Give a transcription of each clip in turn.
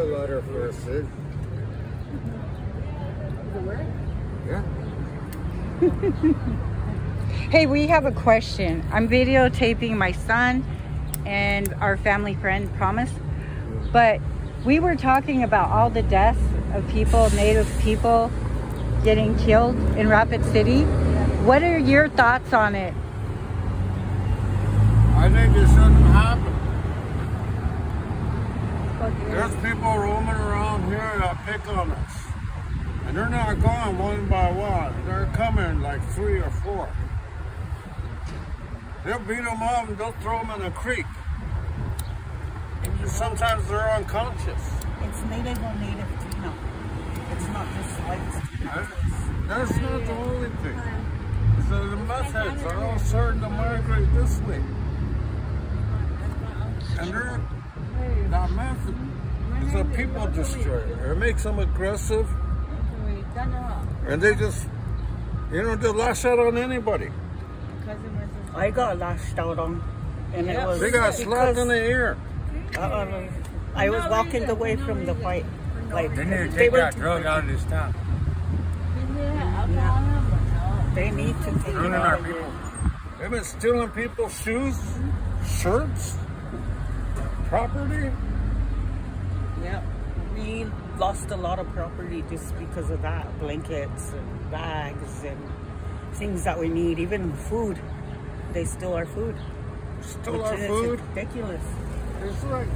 letter first, Sid. Yeah. Hey, we have a question. I'm videotaping my son and our family friend, Promise. But we were talking about all the deaths of people, Native people, getting killed in Rapid City. What are your thoughts on it? I think it shouldn't happen. There's people roaming around here that pick on us. And they're not going one by one. They're coming like 3 or 4. They'll beat them up and they'll throw them in a creek. And sometimes they're unconscious. It's native or native Latino. It's not just white. That's not the only thing. So the meth heads are all starting to migrate this way. And they're not meth. It's a people destroyer. It makes them aggressive. And they just, you know, they lash out on anybody. I got lashed out on. And it was they got slapped in the ear. I was walking away from the fight. Like, They need to take that drug out of this town. They need to take it Ruining out our of people. here. They've been stealing people's shoes, shirts, property. Yeah. We lost a lot of property just because of that. Blankets and bags and things that we need. Even food. They steal our food. Stole our food. It's ridiculous. It's like,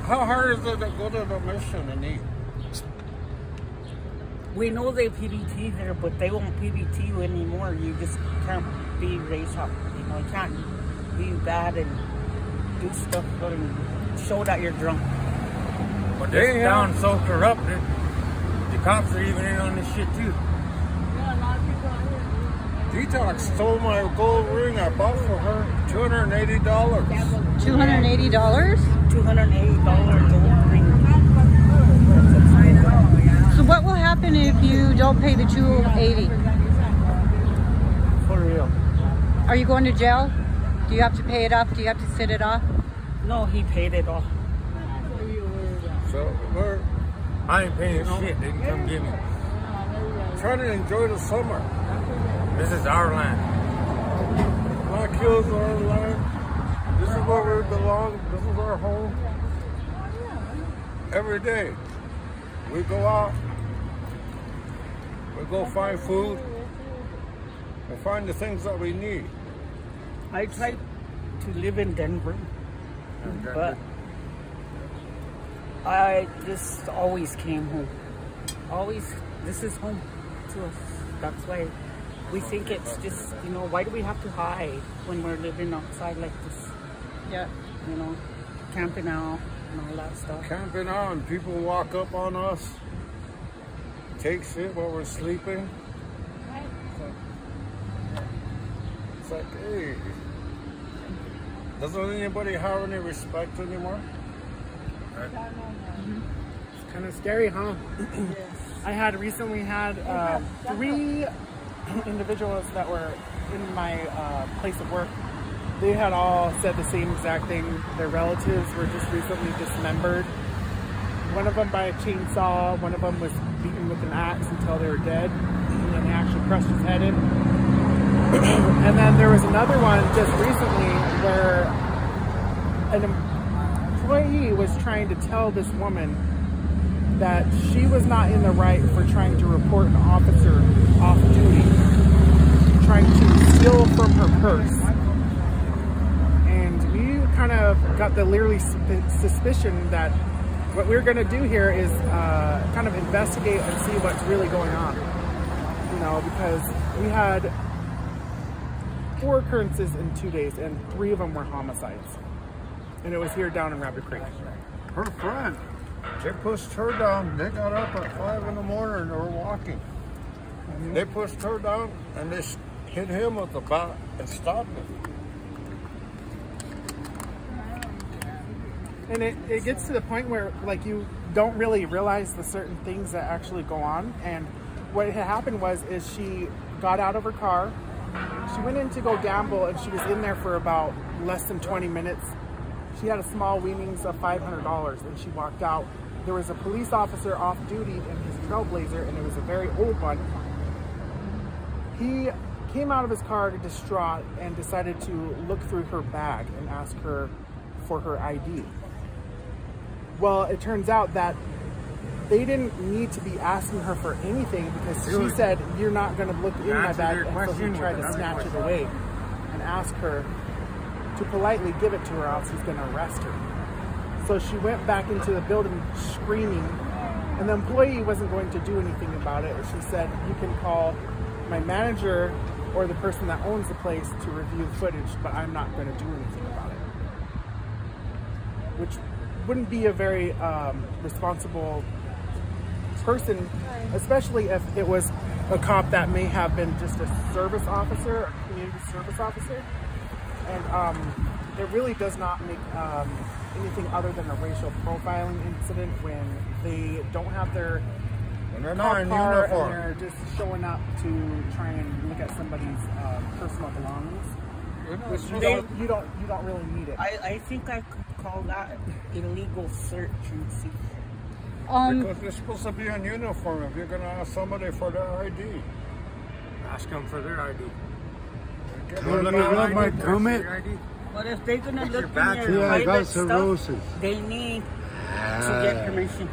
how hard is it to go to the mission and eat? We know they PBT there, but they won't PBT you anymore. You just can't be racist. You know, you can't be bad and do stuff and show that you're drunk. But this town's so corrupted, the cops are even in on this shit too. Detox stole my gold ring I bought for her, $280. $280? $280 gold ring. So what will happen if you don't pay the $280? For real. Are you going to jail? Do you have to pay it off? Do you have to sit it off? No, he paid it off. So we're I ain't paying shit, they can come get me. trying to enjoy the summer. This is our land. Black Hills are our land. This is where we belong. This is our home. Every day we go out, we go find food, we find the things that we need. I tried to live in Denver, but I just always came home. Always, this is home to us. That's why we think it's just, you know, why do we have to hide when we're living outside like this? Yeah. You know, camping out and all that stuff. Camping out and people walk up on us, take shit while we're sleeping. It's like, hey, doesn't anybody have any respect anymore? It's kind of scary, huh? I had recently had 3 individuals that were in my place of work. They had all said the same exact thing. Their relatives were just recently dismembered. One of them by a chainsaw, one of them was beaten with an axe until they were dead, and then they actually crushed his head in. And then there was another one just recently where an employee was trying to tell this woman that she was not in the right for trying to report an officer off duty, trying to steal from her purse. And we kind of got the leery suspicion that what we're going to do here is kind of investigate and see what's really going on. You know, because we had 4 occurrences in 2 days, and 3 of them were homicides. And it was here down in Rapid Creek. Her friend, they pushed her down. They got up at 5 in the morning and they were walking. They pushed her down and they hit him with the bat and stopped him. And it gets to the point where, like, you don't really realize the certain things that actually go on. And what had happened is she got out of her car, she went in to go gamble, and she was in there for about less than 20 minutes. she had a small winnings of $500, and she walked out. There was a police officer off duty in his Trailblazer, and it was a very old one. He came out of his car distraught and decided to look through her bag and ask her for her ID. Well, it turns out that they didn't need to be asking her for anything, because she said, "You're not going to look in my bag," and so he tried to snatch it away and ask her to politely give it to her, else he's going to arrest her. So she went back into the building screaming, and the employee wasn't going to do anything about it. She said, "You can call my manager or the person that owns the place to review the footage, but I'm not going to do anything about it." Which wouldn't be a very responsible person, especially if it was a cop that may have been just a service officer, a community service officer. And it really does not make anything other than a racial profiling incident when they don't have their cop car and they're just showing up to try and look at somebody's personal belongings. Which you don't really need it. I think I could call that illegal search and seizure. Because they're supposed to be in uniform. If you're going to ask somebody for their ID, Ask them for their ID. But if they're going to look in your private stuff, they need to get permission.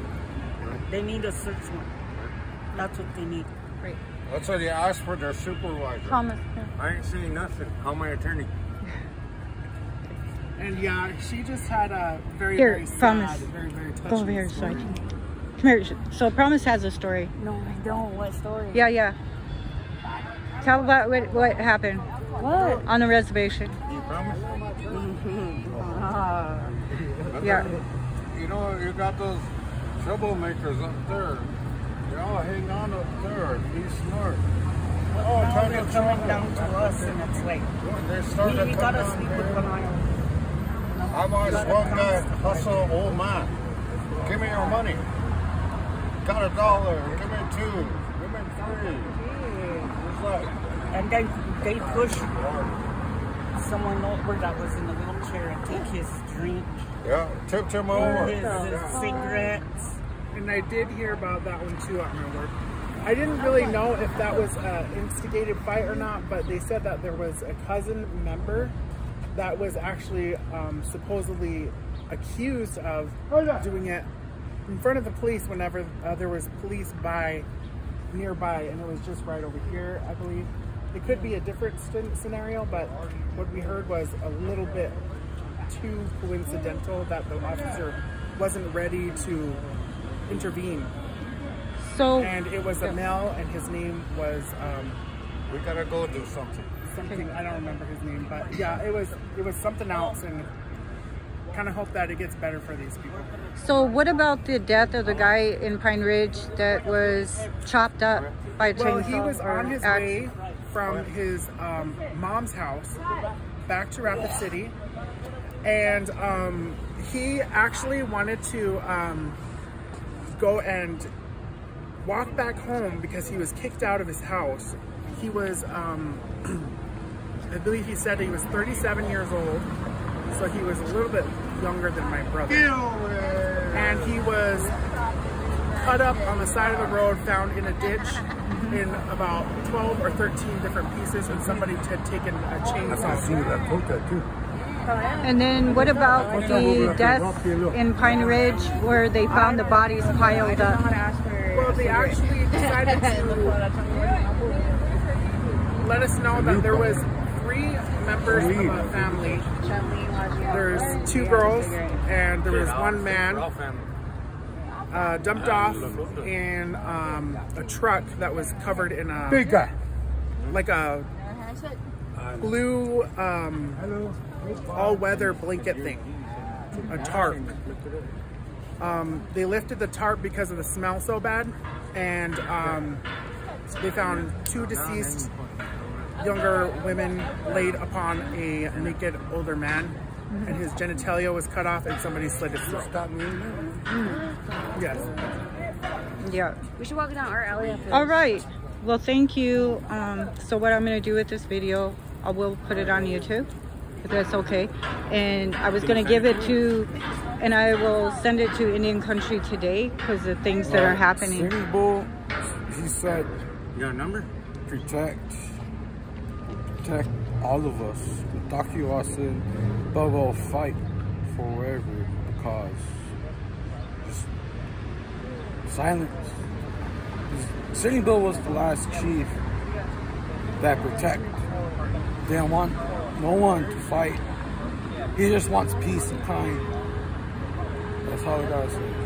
They need a search warrant. That's what they need. Right. that's what they ask for their supervisor. Thomas. I ain't saying nothing. Call my attorney. And yeah, she just had a very, Here, very sad, Promise. very, very touching Go over here, story. Sergeant. Come here. So Promise has a story. No, I don't. What story? Yeah. Tell about what happened What? on the reservation. You promise? Yeah. You know, you got those troublemakers up there. They all hang on up there. East North. Oh, now they're coming down to us, and it's like, They started we gotta sleep with one eye. I watched one guy hustle an old man. Give me your money. Got $1. Give me 2. Give me 3. It's like, And then they pushed someone over that was in the wheelchair and took his drink, yeah, tipped him over. his cigarettes. And I did hear about that one too at my work. I didn't really know if that was an instigated fight or not, but they said that there was a cousin member that was actually supposedly accused of doing it in front of the police whenever there was police nearby, and it was just right over here, I believe. It could be a different scenario, but what we heard was a little bit too coincidental that the officer wasn't ready to intervene. So And it was a male, and his name was We gotta go do something. something, I don't remember his name, but yeah, it was something else, and kind of hope that it gets better for these people. So what about the death of the guy in Pine Ridge that was chopped up by a Well, chainsaw? he was or on his axe? way from his mom's house back to Rapid City, and he actually wanted to go and walk back home because he was kicked out of his house. He was, I believe he said he was 37 years old, so he was a little bit younger than my brother. And he was cut up on the side of the road, found in a ditch in about 12 or 13 different pieces, and somebody had taken a chainsaw. And then what about the death in Pine Ridge where they found the bodies piled up? Well, they actually decided to let us know that there was 3 members of a family. There's 2 girls and there was 1 man dumped off in a truck that was covered in a like a blue all-weather blanket thing, a tarp. They lifted the tarp because of the smell so bad, and they found 2 deceased younger women laid upon a naked older man, and his genitalia was cut off, and somebody slit his throat. Yes. Yeah. We should walk down our alley after All right. Well, thank you. So what I'm going to do with this video, I will put it on YouTube. if that's okay. And I was going to give it to, and I will send it to Indian Country today because the things that are happening. Sitting Bull, he said, You got a number? protect all of us. Takiwasin, but we'll fight for wherever the cause. Just silence. Sitting Bull was the last chief that protect. They don't want no one to fight. He just wants peace and kind. That's all I gotta say.